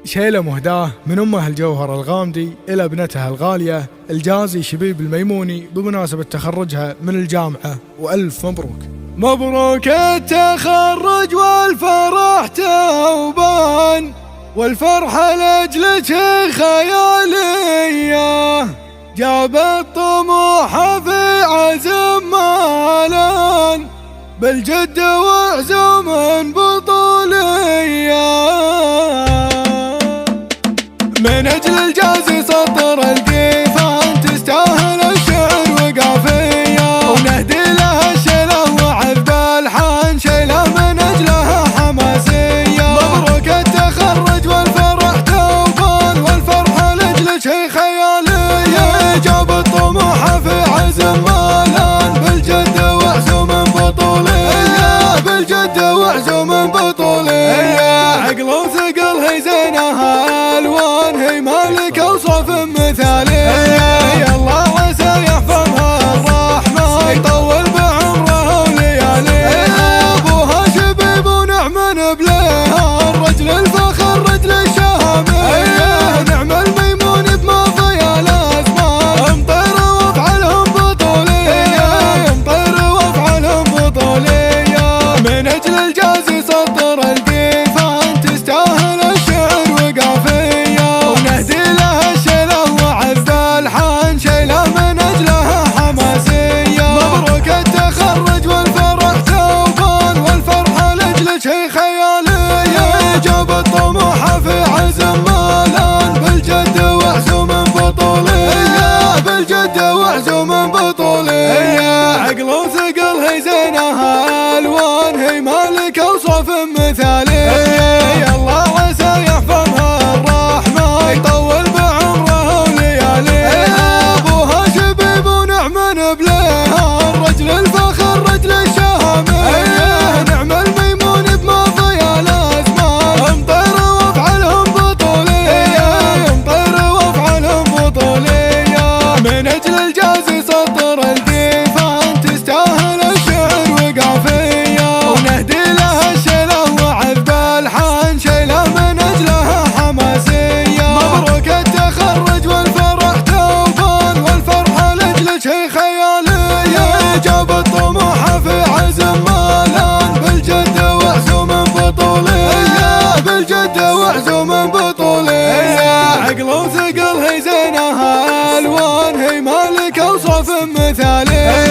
شيلة مهداه من أمه الجوهر الغامدي إلى ابنتها الغالية الجازي شبيب الميموني بمناسبة تخرجها من الجامعة، وألف مبروك. مبروك التخرج والفرح توبان، والفرحة لأجلك خيالية، جابت طموحها في عزم مالان، بالجد وعزم بطولية، من أجل الجازي سطر القيفان، تستاهل الشعر وقافية، ونهدي لها الشيلة وعذب الحان، شيلة من أجلها حماسية. مبروك التخرج والفرح توبان، والفرحة لأجلك هي خيالية، جابت طموحها في عزم مالان، بالجد وعزم بطولية، بالجد وعزم بطولية. عقل وثقل هي زينها الوان، هي مالك اوصاف مثالية، الله عسى يحفظها الرحمن، يطول بعمرها ولياليها، ابوها شبيب ونعم بليها، الرجل الفخر رجل الشهامية، نعم الميمون بماضي الازمان، امطير وافعلهم بطولية، امطير وافعلهم بطولية، من اجل الجازي سطر القيفان، تستاهل الشعر وقافية، ونهدي لها الشيلة وعذب الحان، شيلة من اجلها حماسية. مبروك التخرج والفرح توبان، والفرحة لاجلك هي خيالية، جابت طموحها في عزم مالان، بالجد وعزم بطولية، بالجد وعزم بطولية. عقل وثقل هي زينها الوان، هي مالك اوصاف مثالية، الله عسى يحفظها الرحمن، يطول بعمرها ولياليها، ابوها شبيب ونعم بليها، الرجل الفخر رجل الشهامية، نعم الميمون بماضي الازمان، امطير وافعلهم بطولية، امطير وافعلهم بطولية، من اجل الجازي سطر القيفان، تستاهل الشعر وقافية، ونهدي لها الشيلة وعذب الحان، شيلة من اجلها حماسية. مبروك التخرج والفرح توبان، والفرحة لاجلك هي خيالية، جابت طموحها في عزم مالان، بالجد وعزم بطولية، بالجد وعزم بطولية. عقل وثقل هي زينها الوان، هي مالك اوصاف مثالية.